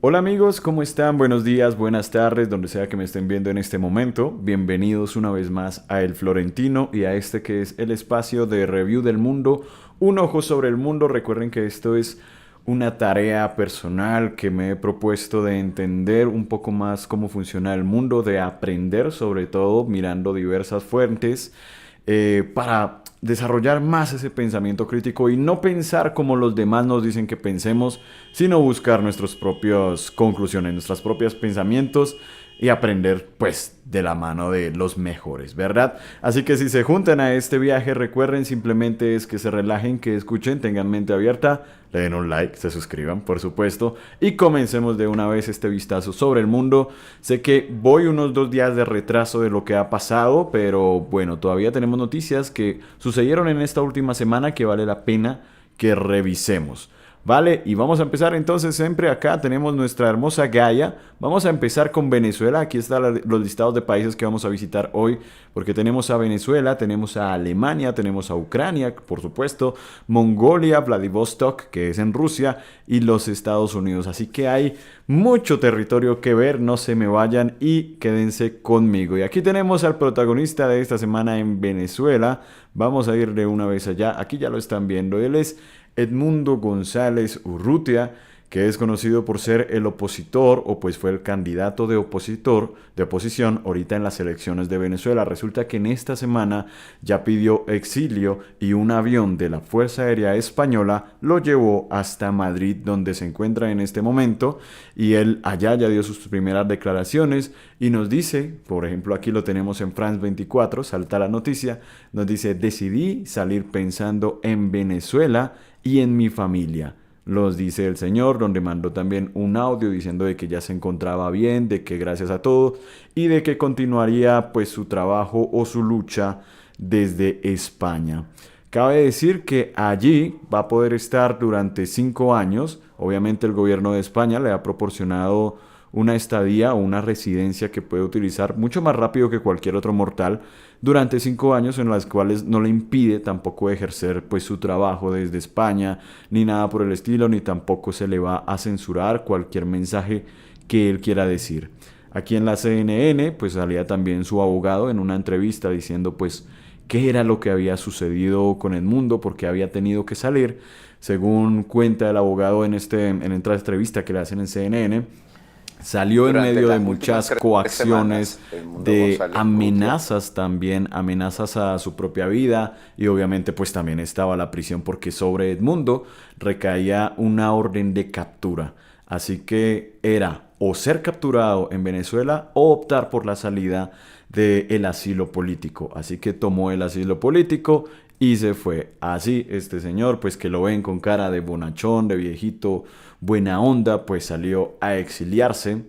Hola amigos, ¿cómo están? Buenos días, buenas tardes, donde sea que me estén viendo en este momento. Bienvenidos una vez más a El Florentino y a este que es el espacio de review del mundo, un ojo sobre el mundo. Recuerden que esto es una tarea personal que me he propuesto de entender un poco más cómo funciona el mundo, de aprender sobre todo mirando diversas fuentes para desarrollar más ese pensamiento crítico y no pensar como los demás nos dicen que pensemos, sino buscar nuestras propias conclusiones, nuestros propios pensamientos y aprender pues de la mano de los mejores, ¿verdad? Así que si se juntan a este viaje, recuerden simplemente es que se relajen, que escuchen, tengan mente abierta, le den un like, se suscriban, por supuesto, y comencemos de una vez este vistazo sobre el mundo. Sé que voy unos 2 días de retraso de lo que ha pasado, pero bueno, todavía tenemos noticias que sucedieron en esta última semana que vale la pena que revisemos. Vale, y vamos a empezar entonces siempre acá tenemos nuestra hermosa Gaia. Vamos a empezar con Venezuela. Aquí están los listados de países que vamos a visitar hoy, porque tenemos a Venezuela, tenemos a Alemania, tenemos a Ucrania, por supuesto, Mongolia, Vladivostok, que es en Rusia, y los Estados Unidos. Así que hay mucho territorio que ver, no se me vayan y quédense conmigo. Y aquí tenemos al protagonista de esta semana en Venezuela. Vamos a ir de una vez allá. Aquí ya lo están viendo. Él es Edmundo González Urrutia, que es conocido por ser el opositor o pues fue el candidato de oposición ahorita en las elecciones de Venezuela. Resulta que en esta semana ya pidió exilio y un avión de la Fuerza Aérea Española lo llevó hasta Madrid, donde se encuentra en este momento, y él allá ya dio sus primeras declaraciones y nos dice, por ejemplo aquí lo tenemos en France 24, salta la noticia, nos dice: decidí salir pensando en Venezuela y en mi familia. Los dice el Señor, donde mandó también un audio diciendo de que ya se encontraba bien, de que gracias a todo y de que continuaría pues su trabajo o su lucha desde España. Cabe decir que allí va a poder estar durante 5 años. Obviamente el gobierno de España le ha proporcionado una estadía o una residencia que puede utilizar mucho más rápido que cualquier otro mortal durante 5 años, en las cuales no le impide tampoco ejercer pues su trabajo desde España ni nada por el estilo, ni tampoco se le va a censurar cualquier mensaje que él quiera decir. Aquí en la CNN pues salía también su abogado en una entrevista diciendo pues qué era lo que había sucedido con Edmundo, porque había tenido que salir. Según cuenta el abogado en esta entrevista que le hacen en CNN, salió en Durante medio de las últimas muchas 3 semanas, coacciones, el mundo de González Urrutia. amenazas también, amenazas a su propia vida, y obviamente pues también estaba la prisión porque sobre Edmundo recaía una orden de captura. Así que era o ser capturado en Venezuela o optar por la salida del asilo político. Así que tomó el asilo político y se fue. Así este señor, pues que lo ven con cara de bonachón, de viejito, buena onda, pues salió a exiliarse.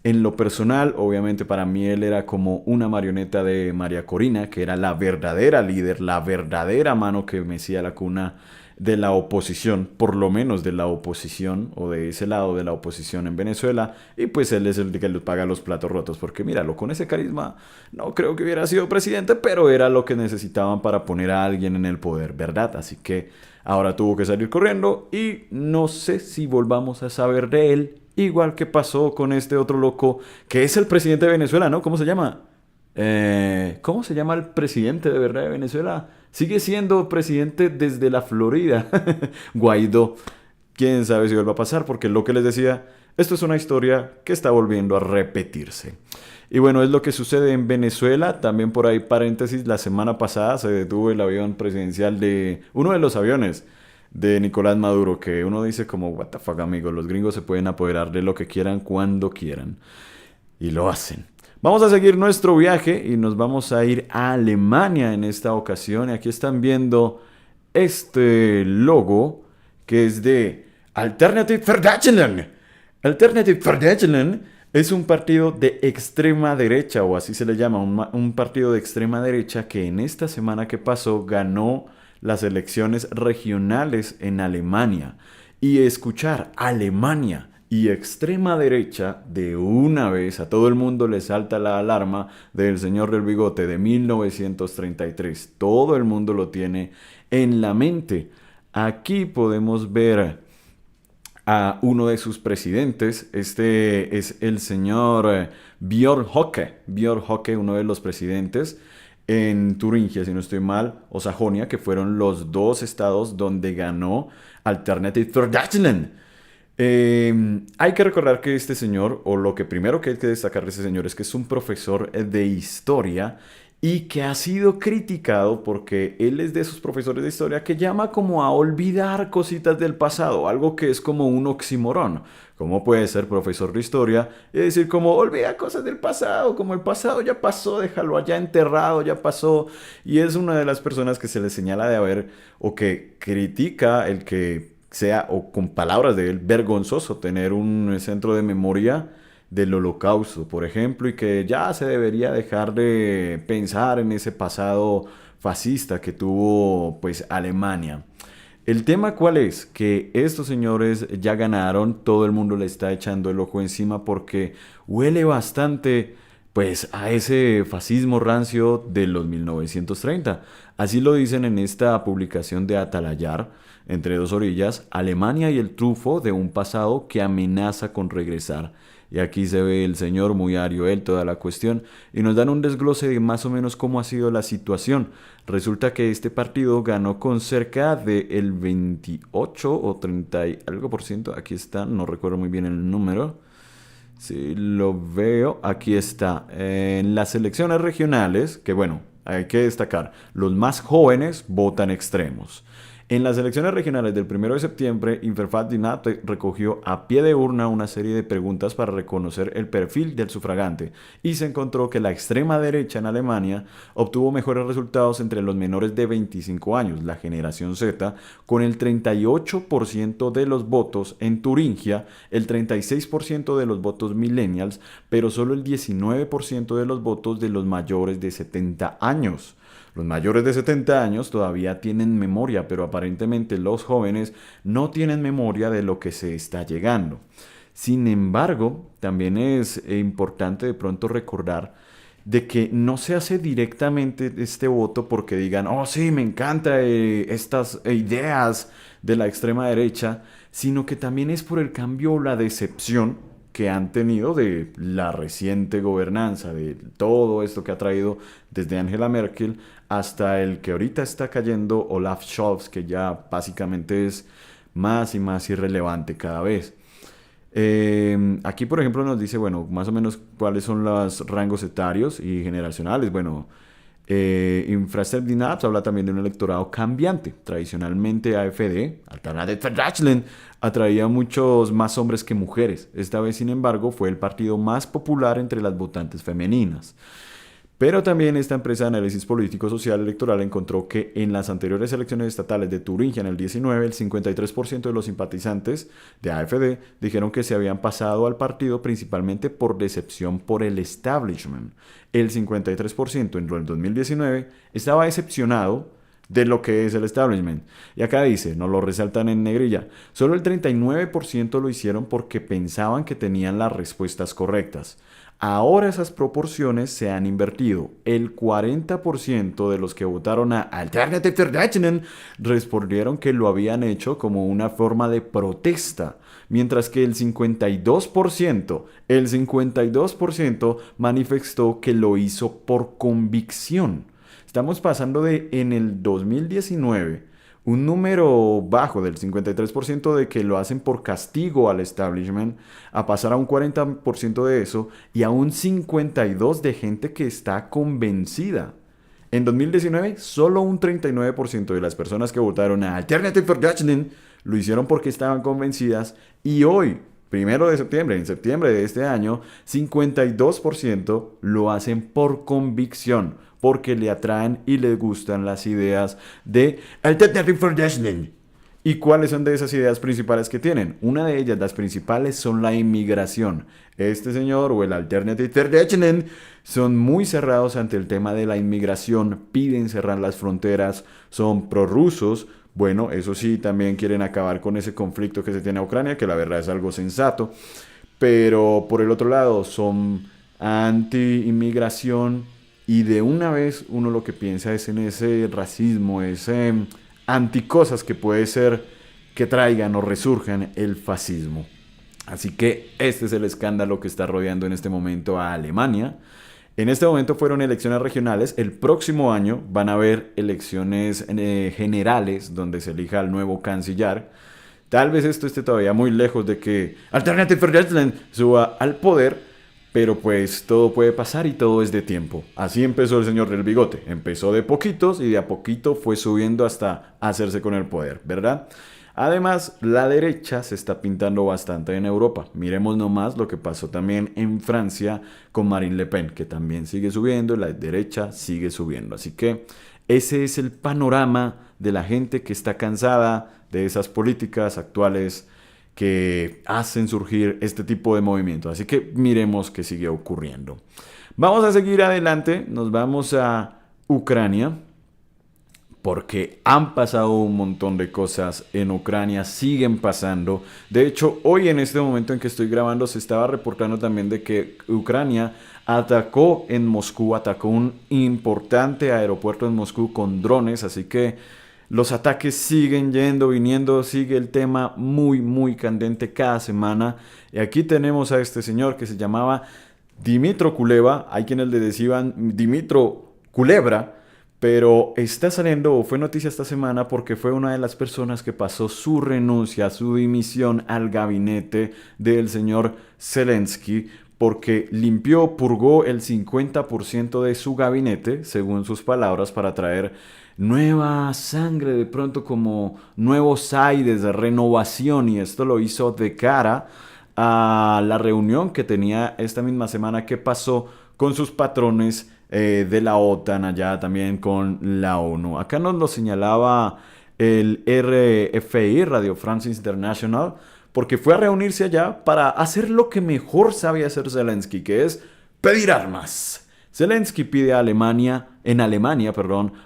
En lo personal, obviamente para mí él era como una marioneta de María Corina, que era la verdadera líder, la verdadera mano que mecía la cuna de la oposición, por lo menos de la oposición o de ese lado de la oposición en Venezuela, y pues él es el que le paga los platos rotos, porque míralo, con ese carisma no creo que hubiera sido presidente, pero era lo que necesitaban para poner a alguien en el poder, ¿verdad? Así que ahora tuvo que salir corriendo y no sé si volvamos a saber de él, igual que pasó con este otro loco que es el presidente de Venezuela, ¿no? ¿Cómo se llama? ¿Cómo se llama el presidente de verdad de Venezuela? Sigue siendo presidente desde la Florida. Guaidó. Quién sabe si vuelva a pasar, porque lo que les decía, esto es una historia que está volviendo a repetirse. Y bueno, es lo que sucede en Venezuela. También por ahí, paréntesis, la semana pasada se detuvo el avión presidencial de uno de los aviones de Nicolás Maduro, que uno dice como, what the fuck, amigo, los gringos se pueden apoderar de lo que quieran cuando quieran. Y lo hacen. Vamos a seguir nuestro viaje y nos vamos a ir a Alemania en esta ocasión. Y aquí están viendo este logo que es de Alternative für Deutschland. Alternative für Deutschland es un partido de extrema derecha, o así se le llama, un partido de extrema derecha que en esta semana que pasó ganó las elecciones regionales en Alemania. Y escuchar Alemania y extrema derecha, de una vez a todo el mundo le salta la alarma del señor del bigote de 1933. Todo el mundo lo tiene en la mente. Aquí podemos ver a uno de sus presidentes. Este es el señor Björn Höcke. Björn Höcke, uno de los presidentes en Turingia, si no estoy mal, o Sajonia, que fueron los dos estados donde ganó Alternative für Deutschland. Hay que recordar que este señor, o lo que primero que hay que destacar de este señor es que es un profesor de historia y que ha sido criticado porque él es de esos profesores de historia que llama como a olvidar cositas del pasado, algo que es como un oxímoron. ¿Cómo puede ser profesor de historia y decir como olvida cosas del pasado, como el pasado ya pasó, déjalo allá enterrado, ya pasó? Y es una de las personas que se le señala de haber o que critica el que sea, o con palabras de él, vergonzoso tener un centro de memoria del holocausto, por ejemplo, y que ya se debería dejar de pensar en ese pasado fascista que tuvo pues Alemania. El tema cuál es, que estos señores ya ganaron, todo el mundo le está echando el ojo encima porque huele bastante pues a ese fascismo rancio de los 1930. Así lo dicen en esta publicación de Atalayar, entre dos orillas, Alemania y el trufo de un pasado que amenaza con regresar. Y aquí se ve el señor muy ario, él, toda la cuestión, y nos dan un desglose de más o menos cómo ha sido la situación. Resulta que este partido ganó con cerca del 28 o 30 y algo por ciento. Aquí está, no recuerdo muy bien el número. Sí, lo veo. Aquí está. En las elecciones regionales, que bueno, hay que destacar, los más jóvenes votan extremos. En las elecciones regionales del 1 de septiembre, Interfaz Dinat recogió a pie de urna una serie de preguntas para reconocer el perfil del sufragante y se encontró que la extrema derecha en Alemania obtuvo mejores resultados entre los menores de 25 años, la generación Z, con el 38% de los votos en Turingia, el 36% de los votos millennials, pero solo el 19% de los votos de los mayores de 70 años. Los mayores de 70 años todavía tienen memoria, pero aparentemente los jóvenes no tienen memoria de lo que se está llegando. Sin embargo, también es importante de pronto recordar de que no se hace directamente este voto porque digan, oh sí, me encanta estas ideas de la extrema derecha, sino que también es por el cambio o la decepción que han tenido de la reciente gobernanza, de todo esto que ha traído desde Angela Merkel hasta el que ahorita está cayendo Olaf Scholz, que ya básicamente es más y más irrelevante cada vez. Aquí, por ejemplo, nos dice, bueno, más o menos cuáles son los rangos etarios y generacionales. Bueno, Infrastructure habla también de un electorado cambiante. Tradicionalmente AfD, Alternative für Deutschland, atraía muchos más hombres que mujeres. Esta vez, sin embargo, fue el partido más popular entre las votantes femeninas. Pero también esta empresa de análisis político-social electoral encontró que en las anteriores elecciones estatales de Turingia en el 19, el 53% de los simpatizantes de AfD dijeron que se habían pasado al partido principalmente por decepción por el establishment. El 53% en el 2019 estaba decepcionado de lo que es el establishment. Y acá dice, nos lo resaltan en negrilla, solo el 39% lo hicieron porque pensaban que tenían las respuestas correctas. Ahora esas proporciones se han invertido. El 40% de los que votaron a Alternative für Deutschland respondieron que lo habían hecho como una forma de protesta, mientras que el 52% manifestó que lo hizo por convicción. Estamos pasando de en el 2019 un número bajo del 53% de que lo hacen por castigo al establishment, a pasar a un 40% de eso y a un 52% de gente que está convencida. En 2019, solo un 39% de las personas que votaron a Alternative for Deutschland lo hicieron porque estaban convencidas y hoy, 1 de septiembre, en septiembre de este año, 52% lo hacen por convicción, porque le atraen y les gustan las ideas de Alternative for Deutschland. ¿Y cuáles son de esas ideas principales que tienen? Una de ellas, las principales, son la inmigración. Este señor o el Alternative for Deutschland son muy cerrados ante el tema de la inmigración, piden cerrar las fronteras, son prorrusos. Bueno, eso sí, también quieren acabar con ese conflicto que se tiene a Ucrania, que la verdad es algo sensato. Pero por el otro lado, son anti-inmigración y de una vez uno lo que piensa es en ese racismo, ese anticosas que puede ser que traigan o resurjan el fascismo. Así que este es el escándalo que está rodeando en este momento a Alemania. En este momento fueron elecciones regionales. El próximo año van a haber elecciones generales donde se elija al nuevo canciller. Tal vez esto esté todavía muy lejos de que Alternative for Deutschland suba al poder, pero pues todo puede pasar y todo es de tiempo. Así empezó el señor del bigote. Empezó de poquitos y de a poquito fue subiendo hasta hacerse con el poder, ¿verdad? Además, la derecha se está pintando bastante en Europa. Miremos nomás lo que pasó también en Francia con Marine Le Pen, que también sigue subiendo, la derecha sigue subiendo. Así que ese es el panorama de la gente que está cansada de esas políticas actuales que hacen surgir este tipo de movimientos. Así que miremos qué sigue ocurriendo. Vamos a seguir adelante, nos vamos a Ucrania, porque han pasado un montón de cosas en Ucrania, siguen pasando. De hecho, hoy en este momento en que estoy grabando se estaba reportando también de que Ucrania atacó en Moscú, atacó un importante aeropuerto en Moscú con drones, así que los ataques siguen yendo, viniendo, sigue el tema muy candente cada semana. Y aquí tenemos a este señor que se llamaba Dimitro Kuleva, hay quienes le decían Dimitro Culebra, pero está saliendo, o fue noticia esta semana, porque fue una de las personas que pasó su renuncia, su dimisión al gabinete del señor Zelensky, porque limpió, purgó el 50% de su gabinete, según sus palabras, para traer nueva sangre, de pronto como nuevos aires de renovación, y esto lo hizo de cara a la reunión que tenía esta misma semana que pasó con sus patrones de la OTAN, allá también con la ONU. Acá nos lo señalaba el RFI, Radio France International, porque fue a reunirse allá para hacer lo que mejor sabe hacer Zelensky, que es pedir armas. Zelensky pide a Alemania,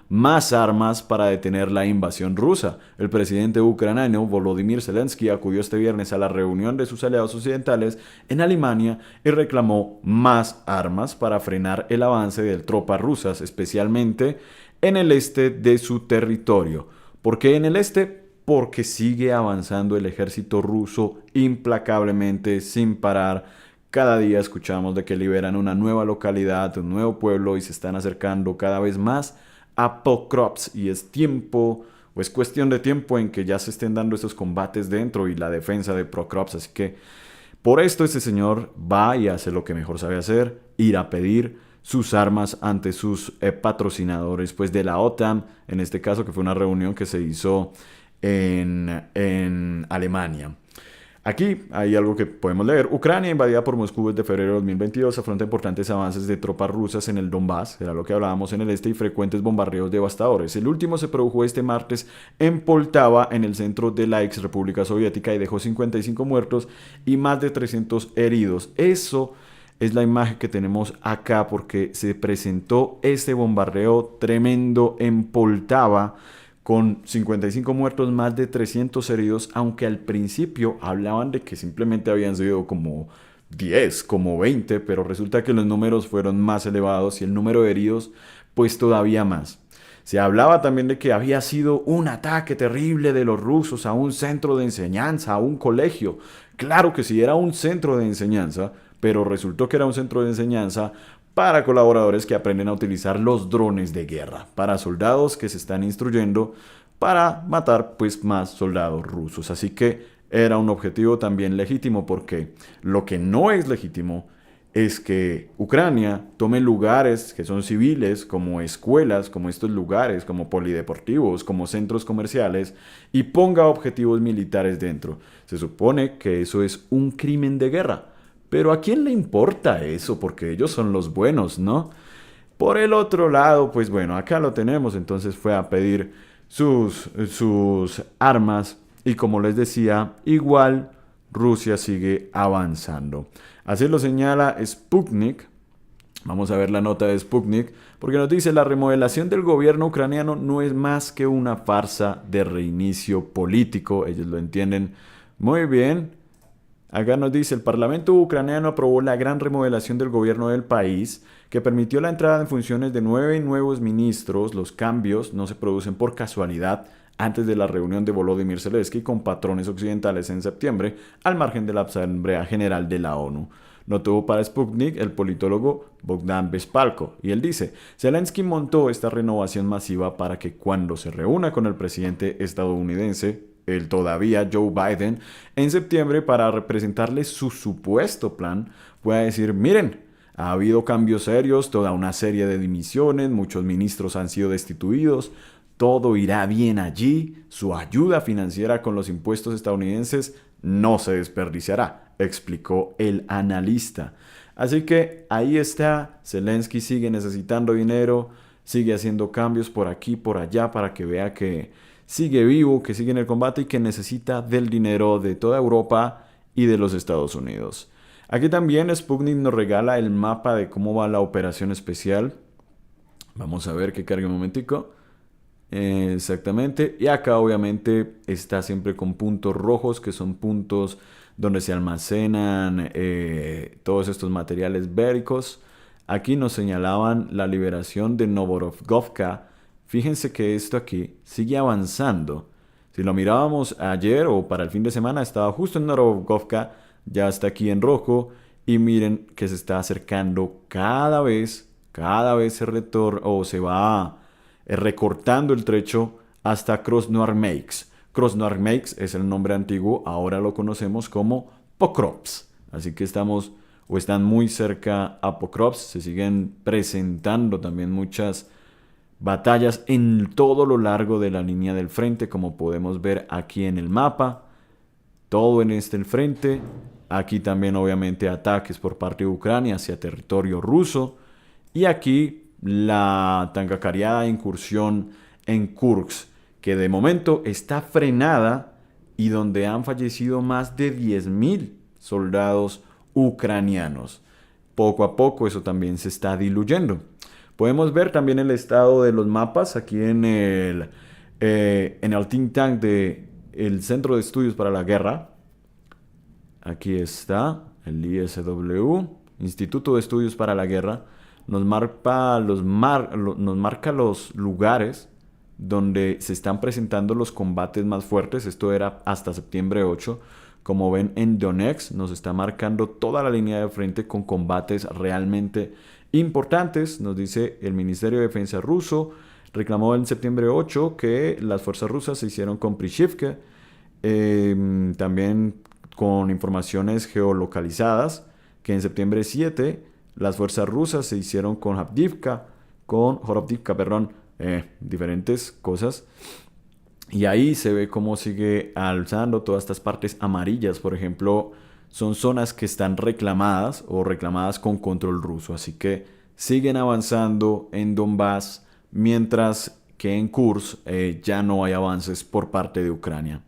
más armas para detener la invasión rusa. El presidente ucraniano Volodymyr Zelensky acudió este viernes a la reunión de sus aliados occidentales en Alemania y reclamó más armas para frenar el avance de tropas rusas, especialmente en el este de su territorio. ¿Por qué en el este? Porque sigue avanzando el ejército ruso implacablemente, sin parar. Cada día escuchamos de que liberan una nueva localidad, un nuevo pueblo, y se están acercando cada vez más a Pokrovsk. Y es tiempo, o es cuestión de tiempo, en que ya se estén dando esos combates dentro y la defensa de Pokrovsk. Así que por esto este señor va y hace lo que mejor sabe hacer, ir a pedir sus armas ante sus patrocinadores, pues de la OTAN, en este caso, que fue una reunión que se hizo en Alemania. Aquí hay algo que podemos leer. Ucrania, invadida por Moscú desde febrero de 2022, afronta importantes avances de tropas rusas en el Donbass, era lo que hablábamos en el este, y frecuentes bombardeos devastadores. El último se produjo este martes en Poltava, en el centro de la ex República Soviética, y dejó 55 muertos y más de 300 heridos. Eso es la imagen que tenemos acá, porque se presentó este bombardeo tremendo en Poltava, con 55 muertos, más de 300 heridos, aunque al principio hablaban de que simplemente habían sido como 10, como 20, pero resulta que los números fueron más elevados y el número de heridos pues todavía más. Se hablaba también de que había sido un ataque terrible de los rusos a un centro de enseñanza, a un colegio. Claro que sí, era un centro de enseñanza, pero resultó que era un centro de enseñanza para colaboradores que aprenden a utilizar los drones de guerra, para soldados que se están instruyendo para matar pues más soldados rusos. Así que era un objetivo también legítimo, porque lo que no es legítimo es que Ucrania tome lugares que son civiles, como escuelas, como estos lugares, como polideportivos, como centros comerciales, y ponga objetivos militares dentro. Se supone que eso es un crimen de guerra. Pero ¿a quién le importa eso? Porque ellos son los buenos, ¿no? Por el otro lado, pues bueno, acá lo tenemos. Entonces fue a pedir sus armas. Y como les decía, igual Rusia sigue avanzando. Así lo señala Sputnik. Vamos a ver la nota de Sputnik, porque nos dice: la remodelación del gobierno ucraniano no es más que una farsa de reinicio político. Ellos lo entienden muy bien. Acá nos dice: el Parlamento ucraniano aprobó la gran remodelación del gobierno del país, que permitió la entrada en funciones de 9 nuevos ministros. Los cambios no se producen por casualidad. antes de la reunión de Volodymyr Zelensky con patrones occidentales en septiembre, al margen de la Asamblea General de la ONU. Notó para Sputnik el politólogo Bogdan Bespalko, y él dice: Zelensky montó esta renovación masiva para que cuando se reúna con el presidente estadounidense, el todavía Joe Biden, en septiembre para representarle su supuesto plan, pueda decir: miren, ha habido cambios serios, toda una serie de dimisiones, muchos ministros han sido destituidos, todo irá bien allí, su ayuda financiera con los impuestos estadounidenses no se desperdiciará, explicó el analista. Así que ahí está, Zelensky sigue necesitando dinero, sigue haciendo cambios por aquí, por allá, para que vea que sigue vivo, que sigue en el combate y que necesita del dinero de toda Europa y de los Estados Unidos. Aquí también Sputnik nos regala el mapa de cómo va la operación especial. Vamos a ver que cargue un momentico. Exactamente. Y acá obviamente está siempre con puntos rojos, que son puntos donde se almacenan todos estos materiales bélicos. Aquí nos señalaban la liberación de Novorovka. Fíjense que esto aquí sigue avanzando. Si lo mirábamos ayer o para el fin de semana, estaba justo en Novorovka, ya está aquí en rojo. Y miren que se está acercando cada vez se retorna o se va recortando el trecho hasta Krasnoarmeysk. Krasnoarmeysk es el nombre antiguo, ahora lo conocemos como Pokrovsk. Así que estamos o están muy cerca a Pokrovsk. Se siguen presentando también muchas batallas en todo lo largo de la línea del frente, como podemos ver aquí en el mapa. Todo en el frente. Aquí también obviamente ataques por parte de Ucrania hacia territorio ruso. Y aquí la tan cacareada incursión en Kursk, que de momento está frenada y donde han fallecido más de 10.000 soldados ucranianos. Poco a poco eso también se está diluyendo. Podemos ver también el estado de los mapas aquí en el think tank del Centro de Estudios para la Guerra. Aquí está el ISW, Instituto de Estudios para la Guerra. Nos marca los lugares donde se están presentando los combates más fuertes. Esto era hasta septiembre 8. Como ven, en Donetsk nos está marcando toda la línea de frente con combates realmente importantes. Nos dice el Ministerio de Defensa ruso, reclamó en septiembre 8 que las fuerzas rusas se hicieron con Prishivka, también con informaciones geolocalizadas, que en septiembre 7 las fuerzas rusas se hicieron con Horovdivka, diferentes cosas. Y ahí se ve cómo sigue alzando todas estas partes amarillas. Por ejemplo, son zonas que están reclamadas o reclamadas con control ruso. Así que siguen avanzando en Donbass, mientras que en Kursk ya no hay avances por parte de Ucrania.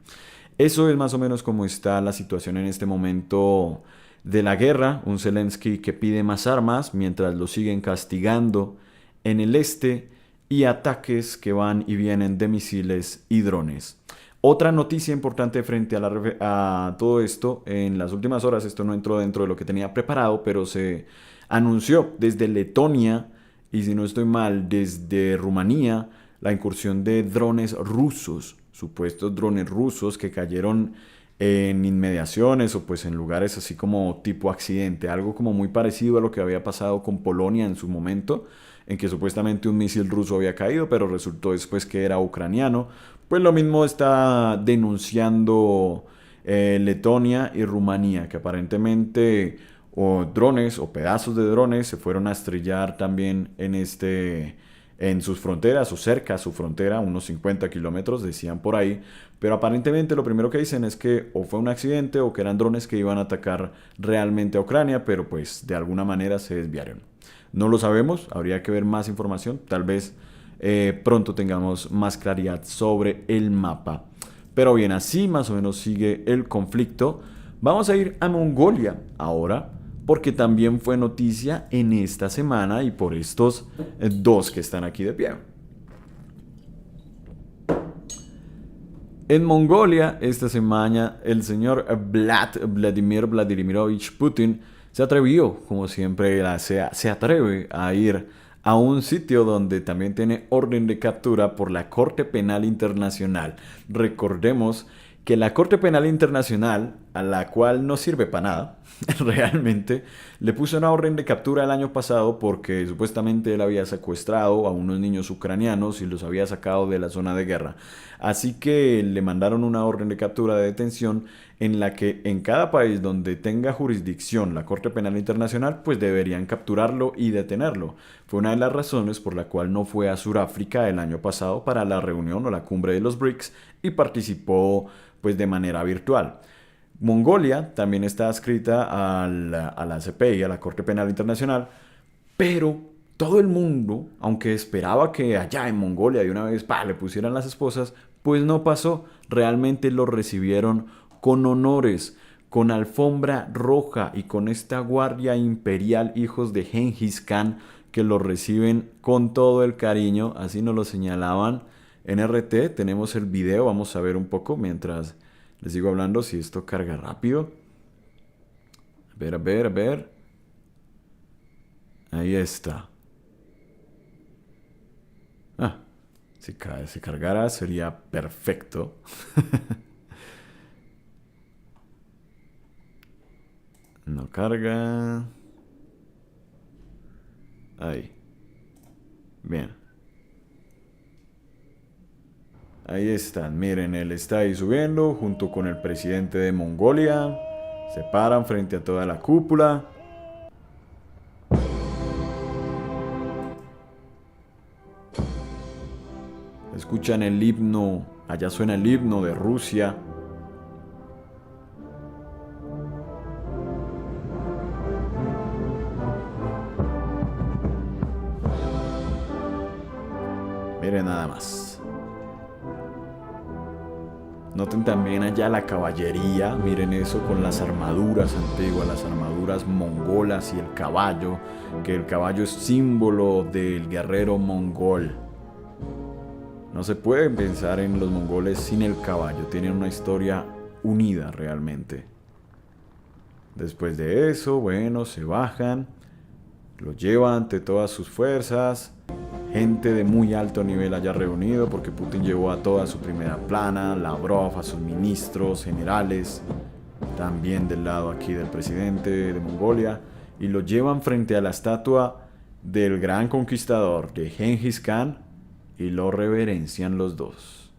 Eso es más o menos como está la situación en este momento de la guerra. Un Zelensky que pide más armas mientras lo siguen castigando en el este, y ataques que van y vienen de misiles y drones. Otra noticia importante frente a todo esto, en las últimas horas, esto no entró dentro de lo que tenía preparado, pero se anunció desde Letonia y, si no estoy mal, desde Rumanía, la incursión de drones rusos, supuestos drones rusos que cayeron en inmediaciones o pues en lugares así como tipo accidente, algo como muy parecido a lo que había pasado con Polonia en su momento, en que supuestamente un misil ruso había caído, pero resultó después que era ucraniano. Pues lo mismo está denunciando Letonia y Rumanía, que aparentemente drones o pedazos de drones se fueron a estrellar también en sus fronteras o cerca a su frontera, unos 50 kilómetros, decían por ahí. Pero aparentemente lo primero que dicen es que o fue un accidente o que eran drones que iban a atacar realmente a Ucrania, pero pues de alguna manera se desviaron. No lo sabemos, habría que ver más información, tal vez pronto tengamos más claridad sobre el mapa. Pero bien, así más o menos sigue el conflicto. Vamos a ir a Mongolia ahora, porque también fue noticia en esta semana y por estos dos que están aquí de pie. En Mongolia, esta semana, el señor Vladimir Vladimirovich Putin se atrevió, como siempre se atreve a ir a un sitio donde también tiene orden de captura por la Corte Penal Internacional. Recordemos que la Corte Penal Internacional, a la cual no sirve para nada, realmente, le puso una orden de captura el año pasado porque supuestamente él había secuestrado a unos niños ucranianos y los había sacado de la zona de guerra. Así que le mandaron una orden de captura de detención en la que en cada país donde tenga jurisdicción la Corte Penal Internacional, pues deberían capturarlo y detenerlo. Fue una de las razones por la cual no fue a Sudáfrica el año pasado para la reunión o la cumbre de los BRICS y participó pues de manera virtual. Mongolia también está adscrita a la CPI, a la Corte Penal Internacional, pero todo el mundo, aunque esperaba que allá en Mongolia de una vez le pusieran las esposas, pues no pasó. Realmente lo recibieron con honores, con alfombra roja y con esta guardia imperial, hijos de Genghis Khan, que lo reciben con todo el cariño, así nos lo señalaban en RT. Tenemos el video, vamos a ver un poco mientras les sigo hablando, si esto carga rápido. A ver, a ver, a ver. Ahí está. Si cargara sería perfecto. No carga. Ahí. Bien. Ahí están, miren, él está ahí subiendo junto con el presidente de Mongolia. Se paran frente a toda la cúpula. Escuchan el himno, allá suena el himno de Rusia. Miren nada más. Noten también allá la caballería, miren eso con las armaduras antiguas, las armaduras mongolas y el caballo, que el caballo es símbolo del guerrero mongol. No se puede pensar en los mongoles sin el caballo, tienen una historia unida realmente. Después de eso, bueno, se bajan, lo llevan ante todas sus fuerzas. Gente de muy alto nivel allá reunido porque Putin llevó a toda su primera plana, Lavrov, a sus ministros, generales, también del lado aquí del presidente de Mongolia, y lo llevan frente a la estatua del gran conquistador de Genghis Khan y lo reverencian los dos.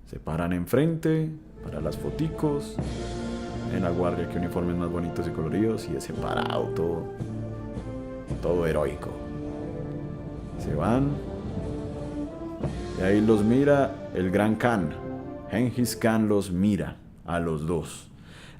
Se paran enfrente para las foticos, en la guardia que uniformes más bonitos y coloridos y ese parado todo heroico. Se van y ahí los mira el gran Khan. Genghis Khan los mira a los dos.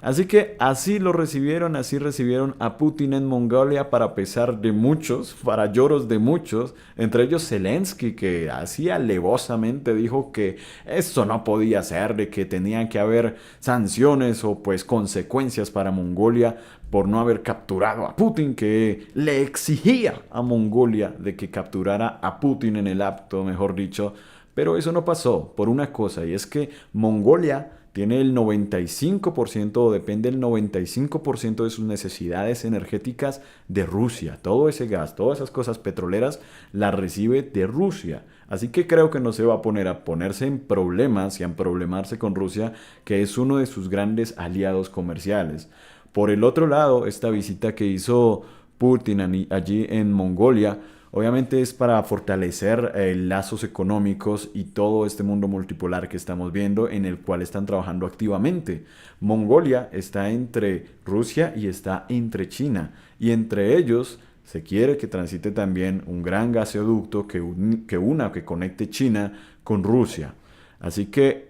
Así que así lo recibieron, así recibieron a Putin en Mongolia para pesar de muchos, para lloros de muchos, entre ellos Zelensky, que así alevosamente dijo que esto no podía ser, de que tenían que haber sanciones o pues consecuencias para Mongolia por no haber capturado a Putin, que le exigía a Mongolia de que capturara a Putin en el acto, mejor dicho, pero eso no pasó por una cosa, y es que Mongolia tiene el 95% o depende el 95% de sus necesidades energéticas de Rusia. Todo ese gas, todas esas cosas petroleras las recibe de Rusia. Así que creo que no se va a ponerse en problemas y a problemarse con Rusia, que es uno de sus grandes aliados comerciales. Por el otro lado, esta visita que hizo Putin allí en Mongolia, obviamente es para fortalecer lazos económicos y todo este mundo multipolar que estamos viendo, en el cual están trabajando activamente. Mongolia está entre Rusia y está entre China, y entre ellos se quiere que transite también un gran gasoducto que conecte China con Rusia. Así que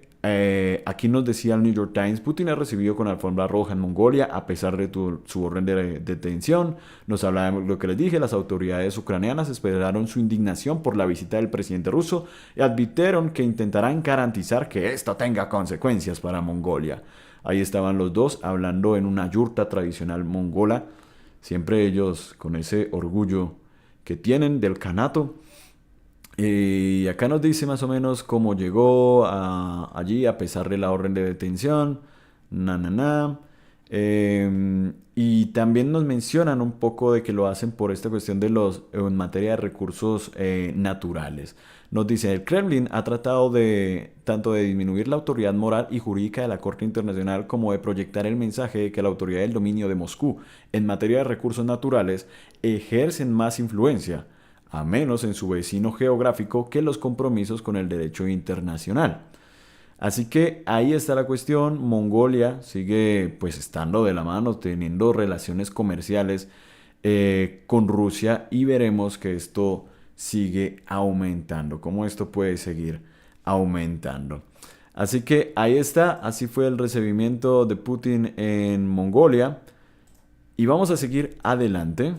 aquí nos decía el New York Times, Putin ha recibido con alfombra roja en Mongolia a pesar de su orden de detención. Nos hablaba de lo que les dije, las autoridades ucranianas esperaron su indignación por la visita del presidente ruso y advirtieron que intentarán garantizar que esto tenga consecuencias para Mongolia. Ahí estaban los dos hablando en una yurta tradicional mongola, siempre ellos con ese orgullo que tienen del Kanato. Y acá nos dice más o menos cómo llegó allí a pesar de la orden de detención. Y también nos mencionan un poco de que lo hacen por esta cuestión de los, en materia de recursos naturales. Nos dice, el Kremlin ha tratado de tanto de disminuir la autoridad moral y jurídica de la Corte Internacional como de proyectar el mensaje de que la autoridad del dominio de Moscú en materia de recursos naturales ejercen más influencia, a menos en su vecino geográfico, que los compromisos con el derecho internacional. Así que ahí está la cuestión. Mongolia sigue pues estando de la mano, teniendo relaciones comerciales con Rusia, y veremos que esto sigue aumentando, cómo esto puede seguir aumentando. Así que ahí está, así fue el recibimiento de Putin en Mongolia, y vamos a seguir adelante.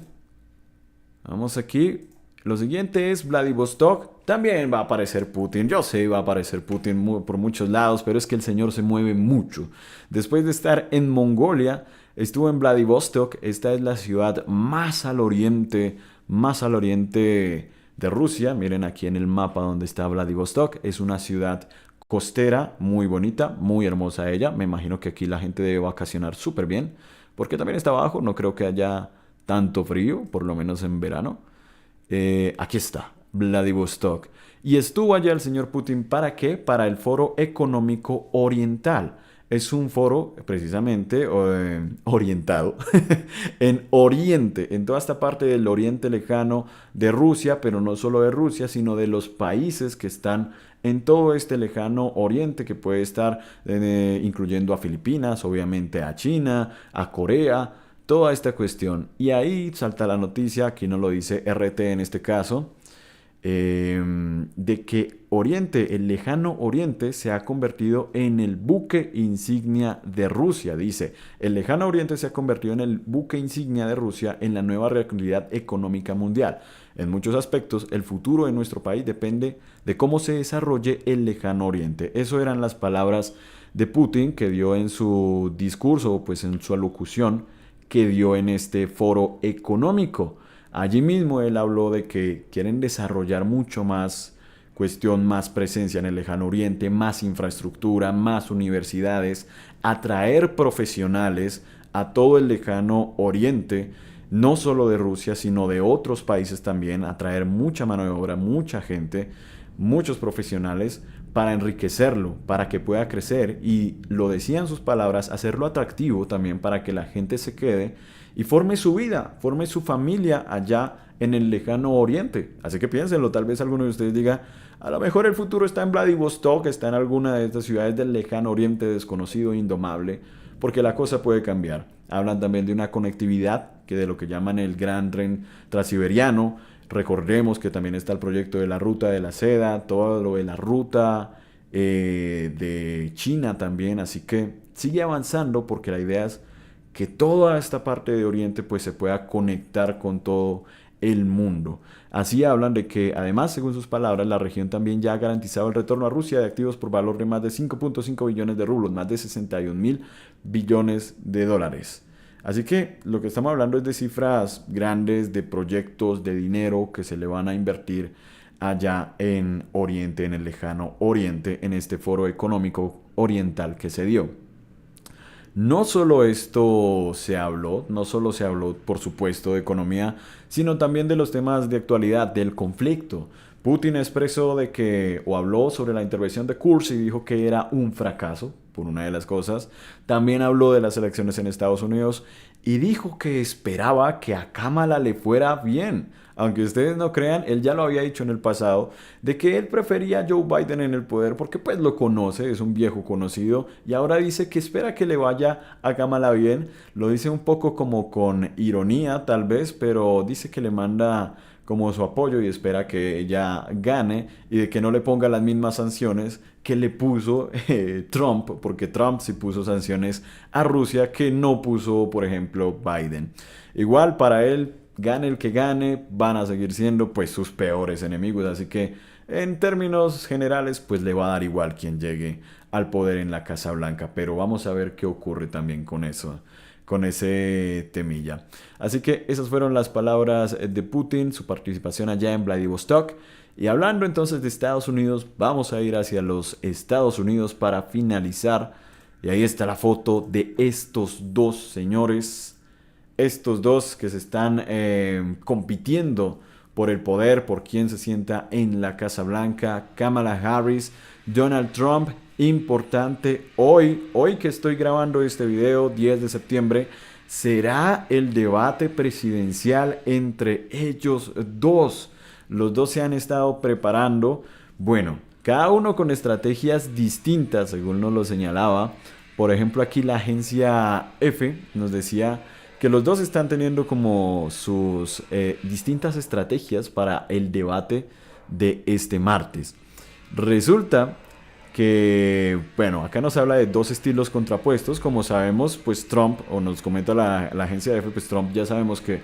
Vamos aquí. Lo siguiente es Vladivostok. También va a aparecer Putin. Yo sé, va a aparecer Putin por muchos lados, pero es que el señor se mueve mucho. Después de estar en Mongolia, estuvo en Vladivostok. Esta es la ciudad más al oriente de Rusia. Miren aquí en el mapa donde está Vladivostok. Es una ciudad costera, muy bonita, muy hermosa ella. Me imagino que aquí la gente debe vacacionar súper bien, porque también está abajo. No creo que haya tanto frío, por lo menos en verano. Aquí está, Vladivostok. Y estuvo allá el señor Putin, ¿para qué? Para el Foro Económico Oriental. Es un foro precisamente orientado en Oriente, en toda esta parte del Oriente lejano de Rusia, pero no solo de Rusia, sino de los países que están en todo este lejano Oriente, que puede estar incluyendo a Filipinas, obviamente a China, a Corea, toda esta cuestión. Y ahí salta la noticia, aquí no lo dice RT en este caso, de que Oriente, el lejano Oriente, se ha convertido en el buque insignia de Rusia. Dice, el lejano Oriente se ha convertido en el buque insignia de Rusia en la nueva realidad económica mundial. En muchos aspectos, el futuro de nuestro país depende de cómo se desarrolle el lejano Oriente. Eso eran las palabras de Putin que dio en su discurso, pues en su alocución que dio en este foro económico. Allí mismo él habló de que quieren desarrollar mucho más cuestión, más presencia en el lejano oriente, más infraestructura, más universidades, atraer profesionales a todo el lejano oriente, no solo de Rusia, sino de otros países también, atraer mucha mano de obra, mucha gente, muchos profesionales para enriquecerlo, para que pueda crecer, y lo decía en sus palabras, hacerlo atractivo también para que la gente se quede y forme su vida, forme su familia allá en el lejano oriente. Así que piénsenlo, tal vez alguno de ustedes diga, a lo mejor el futuro está en Vladivostok, está en alguna de estas ciudades del lejano oriente desconocido e indomable, porque la cosa puede cambiar. Hablan también de una conectividad, que de lo que llaman el Gran Tren Transiberiano. Recordemos que también está el proyecto de la Ruta de la Seda, todo lo de la ruta de China también, así que sigue avanzando, porque la idea es que toda esta parte de Oriente pues se pueda conectar con todo el mundo. Así hablan de que además, según sus palabras, la región también ya ha garantizado el retorno a Rusia de activos por valor de más de 5.5 billones de rublos, más de 61 mil billones de dólares. Así que lo que estamos hablando es de cifras grandes, de proyectos, de dinero que se le van a invertir allá en Oriente, en el lejano Oriente, en este foro económico oriental que se dio. No solo esto se habló, no solo se habló, por supuesto, de economía, sino también de los temas de actualidad, del conflicto. Putin expresó de que, o habló sobre la intervención de Kursk y dijo que era un fracaso, por una de las cosas. También habló de las elecciones en Estados Unidos y dijo que esperaba que a Kamala le fuera bien. Aunque ustedes no crean, él ya lo había dicho en el pasado, de que él prefería a Joe Biden en el poder porque pues lo conoce, es un viejo conocido, y ahora dice que espera que le vaya a Kamala bien. Lo dice un poco como con ironía tal vez, pero dice que le manda como su apoyo y espera que ella gane y de que no le ponga las mismas sanciones que le puso Trump, porque Trump sí puso sanciones a Rusia que no puso, por ejemplo, Biden. Igual para él, gane el que gane, van a seguir siendo pues sus peores enemigos, así que en términos generales pues le va a dar igual quien llegue al poder en la Casa Blanca, pero vamos a ver qué ocurre también con eso, con ese temilla. Así que esas fueron las palabras de Putin, su participación allá en Vladivostok. Y hablando entonces de Estados Unidos, vamos a ir hacia los Estados Unidos para finalizar Y ahí está la foto de estos dos señores, estos dos que se están compitiendo por el poder, por quién se sienta en la Casa Blanca, Kamala Harris, Donald Trump. Importante, hoy que estoy grabando este video, 10 de septiembre, será el debate presidencial entre ellos dos. Los dos se han estado preparando, bueno, cada uno con estrategias distintas, según nos lo señalaba. Por ejemplo, aquí la agencia F nos decía que los dos están teniendo como sus distintas estrategias para el debate de este martes. Resulta que, bueno, acá nos habla de dos estilos contrapuestos. Como sabemos, pues Trump, o nos comenta la agencia F, pues Trump ya sabemos que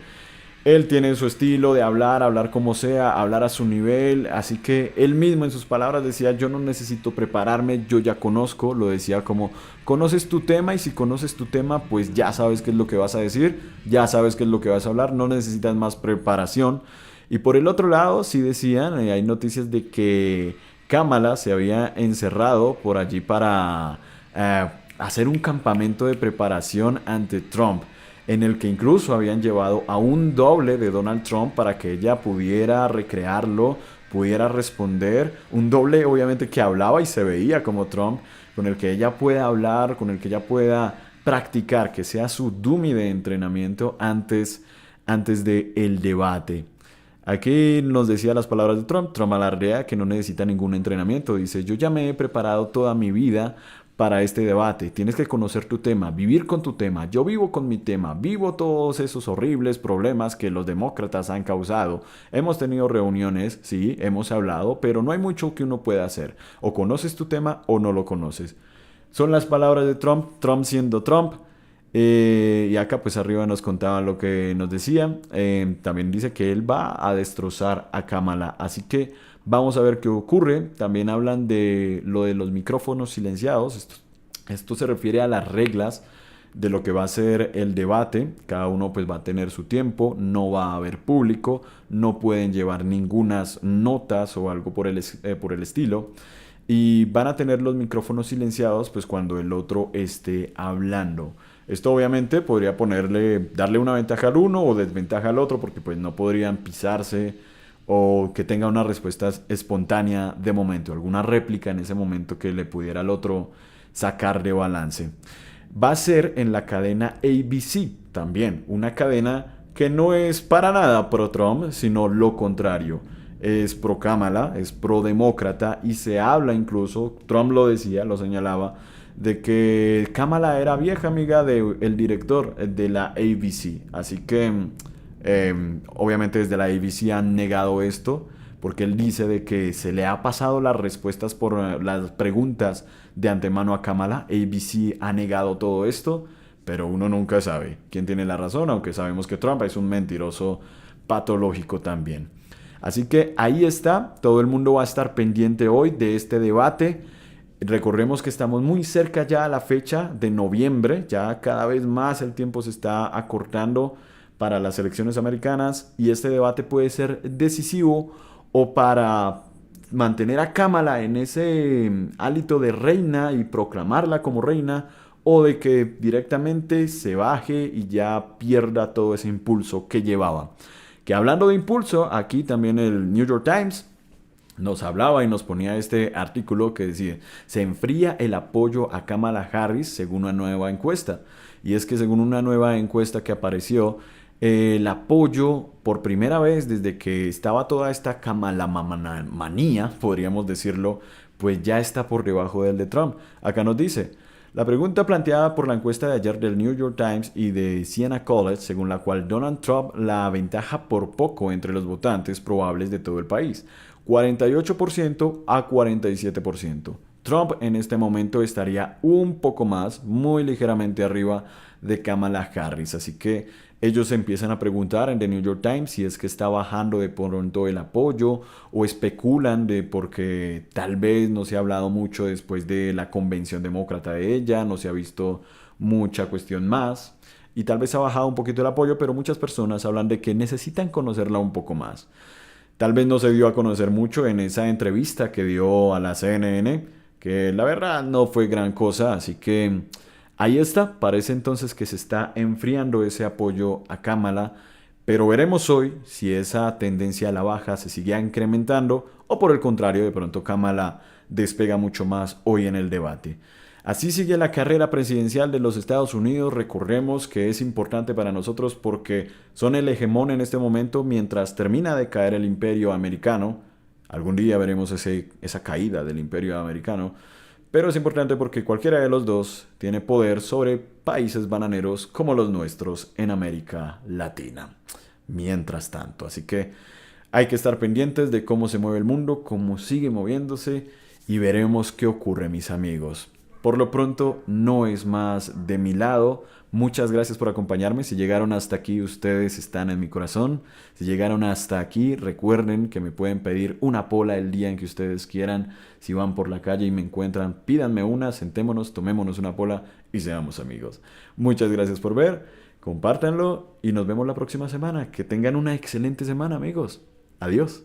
él tiene su estilo de hablar, hablar como sea, hablar a su nivel, así que él mismo en sus palabras decía, yo no necesito prepararme, yo ya conozco, lo decía como, conoces tu tema y si conoces tu tema, pues ya sabes qué es lo que vas a decir, ya sabes qué es lo que vas a hablar, no necesitas más preparación. Y por el otro lado, sí decían, hay noticias de que Kamala se había encerrado por allí para hacer un campamento de preparación ante Trump, en el que incluso habían llevado a un doble de Donald Trump para que ella pudiera recrearlo, pudiera responder, un doble obviamente que hablaba y se veía como Trump, con el que ella pueda hablar, con el que ella pueda practicar, que sea su dummy de entrenamiento antes de el debate. Aquí nos decía las palabras de Trump. Trump alardea que no necesita ningún entrenamiento. Dice, yo ya me he preparado toda mi vida para este debate. Tienes que conocer tu tema, vivir con tu tema. Yo vivo con mi tema, vivo todos esos horribles problemas que los demócratas han causado. Hemos tenido reuniones, sí, hemos hablado, pero no hay mucho que uno pueda hacer. O conoces tu tema o no lo conoces. Son las palabras de Trump, Trump siendo Trump. Y acá pues arriba nos contaba lo que nos decía. También dice que él va a destrozar a Kamala. Así que vamos a ver qué ocurre. También hablan de lo de los micrófonos silenciados. Esto se refiere a las reglas de lo que va a ser el debate. Cada uno pues va a tener su tiempo. No va a haber público. No pueden llevar ningunas notas o algo por el estilo. Y van a tener los micrófonos silenciados pues cuando el otro esté hablando. Esto obviamente podría darle una ventaja al uno o desventaja al otro porque pues no podrían pisarse o que tenga una respuesta espontánea de momento, alguna réplica en ese momento que le pudiera al otro sacar de balance. Va a ser en la cadena ABC también, una cadena que no es para nada pro Trump, sino lo contrario. Es pro Kamala, es pro demócrata y se habla incluso, Trump lo decía, lo señalaba, de que Kamala era vieja amiga del director de la ABC. Así que obviamente desde la ABC han negado esto porque él dice de que se le ha pasado las respuestas por las preguntas de antemano a Kamala. ABC ha negado todo esto, pero uno nunca sabe quién tiene la razón, aunque sabemos que Trump es un mentiroso patológico también. Así que ahí está, todo el mundo va a estar pendiente hoy de este debate. Recordemos que estamos muy cerca ya a la fecha de noviembre, ya cada vez más el tiempo se está acortando para las elecciones americanas y este debate puede ser decisivo o para mantener a Kamala en ese hálito de reina y proclamarla como reina o de que directamente se baje y ya pierda todo ese impulso que llevaba. Que hablando de impulso, aquí también el New York Times nos hablaba y nos ponía este artículo que decía, se enfría el apoyo a Kamala Harris según una nueva encuesta. Y es que según una nueva encuesta que apareció, el apoyo por primera vez desde que estaba toda esta Kamala manía, podríamos decirlo, pues ya está por debajo del de Trump. Acá nos dice, la pregunta planteada por la encuesta de ayer del New York Times y de Siena College, según la cual Donald Trump la aventaja por poco entre los votantes probables de todo el país, 48% a 47%. Trump en este momento estaría un poco más, muy ligeramente arriba de Kamala Harris. Así que ellos se empiezan a preguntar en The New York Times si es que está bajando de pronto el apoyo o especulan de porque tal vez no se ha hablado mucho después de la convención demócrata de ella, no se ha visto mucha cuestión más y tal vez ha bajado un poquito el apoyo, pero muchas personas hablan de que necesitan conocerla un poco más. Tal vez no se dio a conocer mucho en esa entrevista que dio a la CNN, que la verdad no fue gran cosa, así que ahí está, parece entonces que se está enfriando ese apoyo a Kamala, pero veremos hoy si esa tendencia a la baja se sigue incrementando o por el contrario de pronto Kamala despega mucho más hoy en el debate. Así sigue la carrera presidencial de los Estados Unidos. Recordemos que es importante para nosotros porque son el hegemón en este momento mientras termina de caer el imperio americano. Algún día veremos esa caída del imperio americano. Pero es importante porque cualquiera de los dos tiene poder sobre países bananeros como los nuestros en América Latina. Mientras tanto, así que hay que estar pendientes de cómo se mueve el mundo, cómo sigue moviéndose y veremos qué ocurre, mis amigos. Por lo pronto, no es más de mi lado. Muchas gracias por acompañarme. Si llegaron hasta aquí, ustedes están en mi corazón. Si llegaron hasta aquí, recuerden que me pueden pedir una pola el día en que ustedes quieran. Si van por la calle y me encuentran, pídanme una, sentémonos, tomémonos una pola y seamos amigos. Muchas gracias por ver, compártanlo y nos vemos la próxima semana. Que tengan una excelente semana, amigos. Adiós.